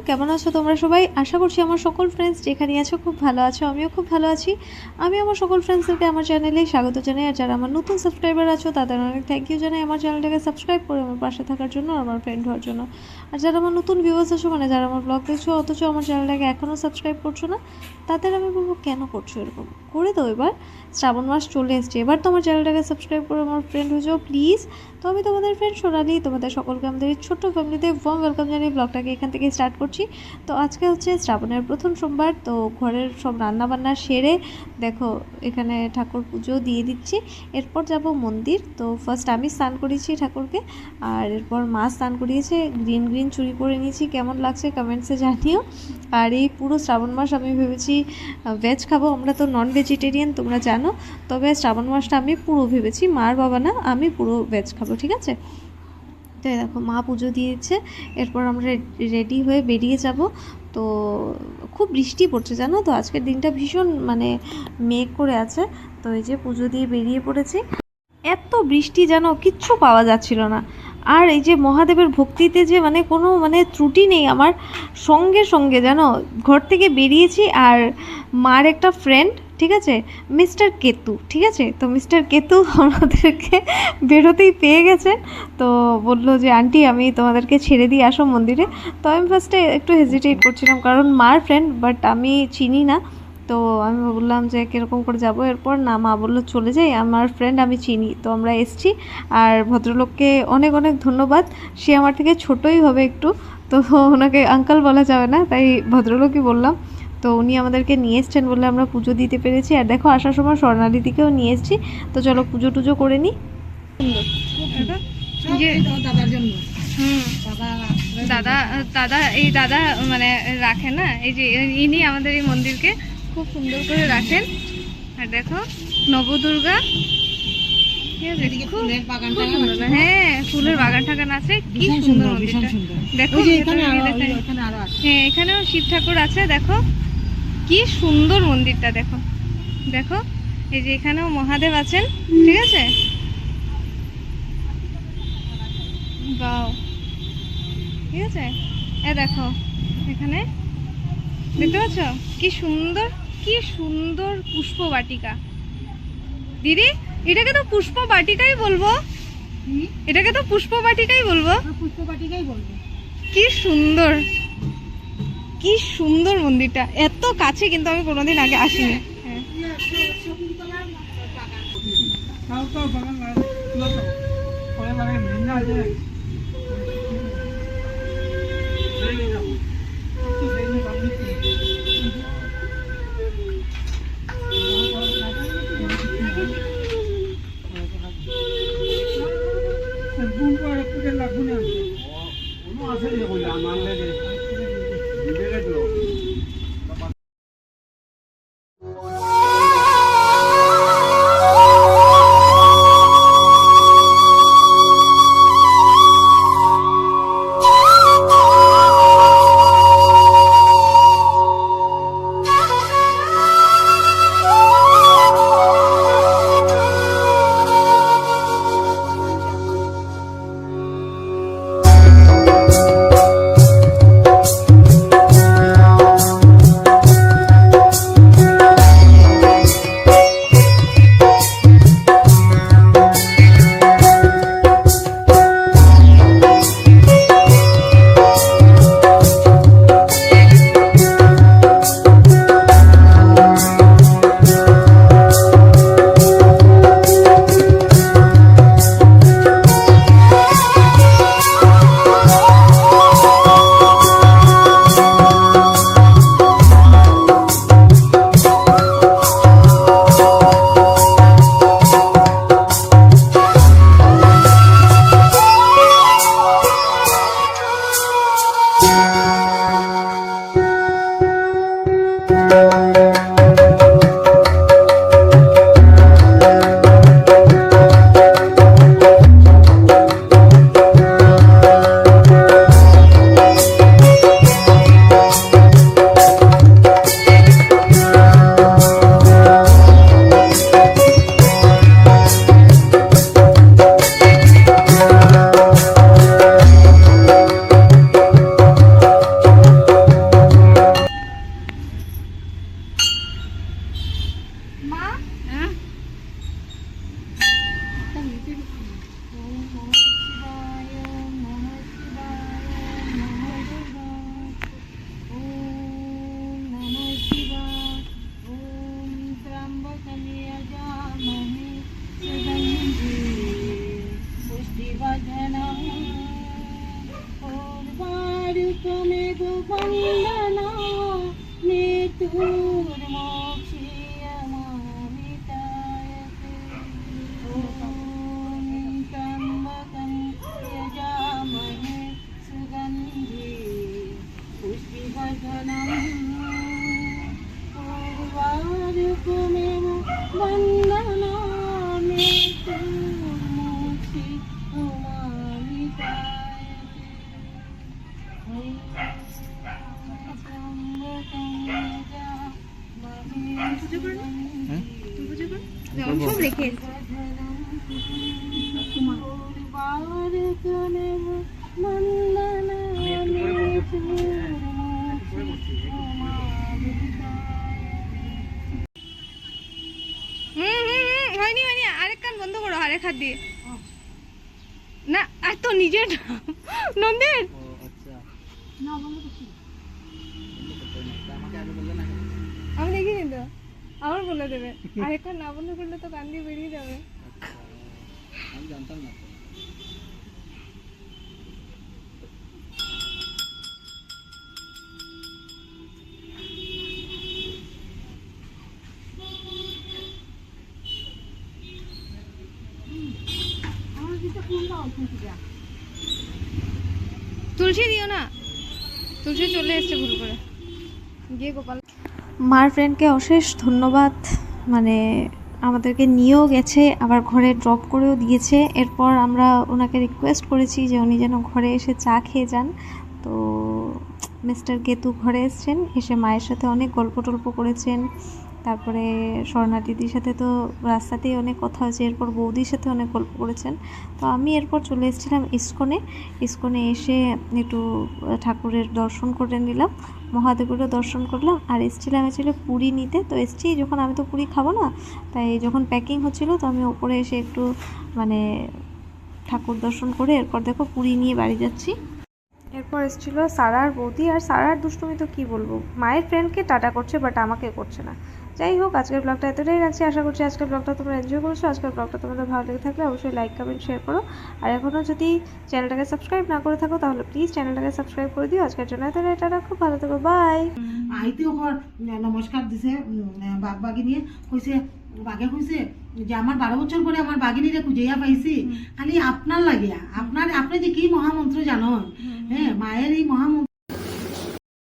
কেমন আছো তোমরা সবাই? আশা করছি আমার সকল ফ্রেন্ডস যেখানে আছো খুব ভালো আছো। আমিও খুব ভালো আছি। আমি আমার সকল ফ্রেন্ডসদেরকে আমার চ্যানেলে স্বাগত জানাই। আর যারা আমার নতুন সাবস্ক্রাইবার আছো তাদের অনেক থ্যাংক ইউ জানাই আমার চ্যানেলটাকে সাবস্ক্রাইব করে আমার পাশে থাকার জন্য, আমার ফ্রেন্ড হওয়ার জন্য। আর যারা আমার নতুন ভিউয়ার্স আছো, মানে যারা আমার ব্লগ দেখছো অথচ আমার চ্যানেলটাকে এখনও সাবস্ক্রাইব করছো না, তাদের আমি বলবো কেন করছো এরকম করে দাও। এবার শ্রাবণ মাস চলে এসছে, এবার তোমার চ্যানেলটাকে সাবস্ক্রাইব করে আমার ফ্রেন্ড হয়ে যাও প্লিজ। তো আমি তোমাদের ফ্রেন্ড সোনালি, তোমাদের সকলকে আমাদের এই ছোট্ট ফ্যামিলিতে ওয়ার্ম ওয়েলকাম জানিয়ে ব্লগটাকে এখান থেকে স্টার্ট করছি। তো আজকে হচ্ছে শ্রাবণের প্রথম সোমবার, তো ঘরের সব রান্নাবান্না সেরে দেখো এখানে ঠাকুর পুজো দিয়ে দিচ্ছি। এরপর যাব মন্দির। তো ফার্স্ট আমি স্নান করিয়েছি ঠাকুরকে, আর এরপর মা স্নান করিয়েছে। গ্রিন গ্রিন চুড়ি পরে নিয়েছি, কেমন লাগছে কমেন্টসে জানিও। আর এই পুরো শ্রাবণ মাস আমি ভেবেছি ভেজ খাবো, আমরা তো নন ভেজিটেরিয়ান তোমরা জানো। তবে শ্রাবণ মাসটা আমি পুরো ভেবেছি, মার বাবা না, আমি পুরো ভেজ খাবো, ঠিক আছে। তো দেখো মা পুজো দিয়েছে, এরপর আমরা রেডি হয়ে বেরিয়ে যাব। তো খুব বৃষ্টি পড়ছে জানো তো, আজকের দিনটা ভীষণ মানে মেঘ করে আছে। তো এই যে পুজো দিয়ে বেরিয়ে পড়েছি, এত বৃষ্টি যেন কিচ্ছু পাওয়া যাচ্ছিল না। আর এই যে মহাদেবের ভক্তিতে যে মানে কোনো মানে ত্রুটি নেই আমার। সঙ্গে সঙ্গে যেন ঘর থেকে বেরিয়েছি, আর মার একটা ফ্রেন্ড, ঠিক আছে, মিস্টার কেতু, ঠিক আছে, তো মিস্টার কেতু আমাদেরকে বেরোতেই পেয়ে গেছেন। তো বললো যে আন্টি আমি তোমাদেরকে ছেড়ে দিয়ে আসো মন্দিরে। তো আমি ফার্স্টে একটু হেজিটেট করছিলাম, কারণ মার ফ্রেন্ড বাট আমি চিনি না। তো আমি বললাম যে কীরকম করে যাব। এরপর না, মা বললো চলে যাই, আমার ফ্রেন্ড আমি চিনি। তো আমরা এসছি, আর ভদ্রলোককে অনেক অনেক ধন্যবাদ। সে আমার থেকে ছোটোই হবে একটু, তো ওনাকে আঙ্কাল বলা যাবে না, তাই ভদ্রলোকই বললাম। তো উনি আমাদেরকে নিয়ে এসছেন বলে আমরা পুজো দিতে পেরেছি। আর দেখো আসার সময় স্বর্ণালী দিকেও নিয়ে এসেছি। তো চলো পুজো টুজো করে নিই। দাদার জন্য দাদা দাদা এই দাদা মানে রাখেন না, এই যে ইনি আমাদের এই মন্দিরকে খুব সুন্দর করে রাখেন। আর দেখো নবদুর্গা, হ্যাঁ ফুলের বাগান টাগান আছে, কি সুন্দর মন্দিরটা দেখো। হ্যাঁ এখানেও শিব ঠাকুর আছে, দেখো কি সুন্দর মন্দিরটা দেখো। দেখো এই যে এখানেও মহাদেব আছেন, ঠিক আছে। বাও, ঠিক আছে। এ দেখো এখানে দেখতে পাচ্ছ কি সুন্দর, কি সুন্দর পুষ্প বাটিকা। দিদি এটাকে তো পুষ্প বাটিকাই বলবো, এটাকে তো পুষ্প বাটিকাই বলবো, পুষ্প বাটিকাই বলবো। কি সুন্দর, কি সুন্দর মন্দিরটা, এত কাছে কিন্তু আমি কোনোদিন আগে আসিনি। বন্দনা মৃত্যুর মোক্ষিয়া মামিতায়তে ওম ত্র্যম্বকং যজামহে সুগন্ধি পুষ্টিবর্ধনম উর্বারুকমেব বন্দনা মৃত্যুর মোক্ষিয়া মামিতায়তে সব রেখে হয়নি হয়নি, আরেক কান বন্ধ করো, আরেক হাত দিয়ে না। আর তো নিজের নন্দের আমি দেখিনি তো, আমার বলে দেবে। আরেকটা না বন্ধ করলে তো কান দিয়ে বেরিয়ে যাবে। আমি জানতাম না। তুলসী দিও না, তুলসী চলে এসছে ভুল করে গিয়ে গোপাল। মার ফ্রেন্ডকে অশেষ ধন্যবাদ, মানে আমাদেরকে নিয়েও গেছে, আবার ঘরে ড্রপ করেও দিয়েছে। এরপর আমরা ওনাকে রিকোয়েস্ট করেছি যে উনি যেন ঘরে এসে চা খেয়ে যান। তো মিস্টার কেতু ঘরে এসছেন, এসে মায়ের সাথে অনেক গল্প টল্প করেছেন। তারপরে স্বর্ণা দিদির সাথে তো রাস্তাতেই অনেক কথা হয়েছে, এরপর বৌদির সাথে অনেক গল্প করেছেন। তো আমি এরপর চলে এসেছিলাম ইস্কনে এসে একটু ঠাকুরের দর্শন করে নিলাম, মহাদেবেরও দর্শন করলাম। আর এসেছিলাম পুরী নিতে। তো এসছি যখন, আমি তো পুরী খাবো না, তাই যখন প্যাকিং হচ্ছিলো তো আমি ওপরে এসে একটু মানে ঠাকুর দর্শন করে এরপর দেখো পুরী নিয়ে বাড়ি যাচ্ছি। এরপর এসেছিলো সারার বৌদি, আর সারার দুষ্টুমি তো কী বলবো, মায়ের ফ্রেন্ডকে টাটা করছে বাট আমাকে করছে না। যাই হোক, আজকের ব্লগটা এতটাই রাখছি। আশা করছি আজকের ব্লগটা তোমরা এনজয় করেছো। আজকের ব্লগটা তোমাদের ভালো লেগে থাকলে অবশ্যই লাইক কমেন্ট শেয়ার করো। আর এখনও যদি চ্যানেলটাকে সাবস্ক্রাইব না করে থাকো তাহলে প্লিজ চ্যানেলটাকে সাবস্ক্রাইব করে দিও। আজকের জন্য এতটাই, টাটা, খুব ভালো থেকো, বাই। আইতে ওর নমস্কার দিছে বাঘ বাগিনী কইছে, বাঘে কইছে যে আমার 12 বছর পরে আমার বাগিনীরে খুঁজেইয়া পাইছি, খালি আপনার লাগিয়া। আপনি যে কি মহামন্ত্র জানো, হ্যাঁ মায়ের এই মহামন্ত্র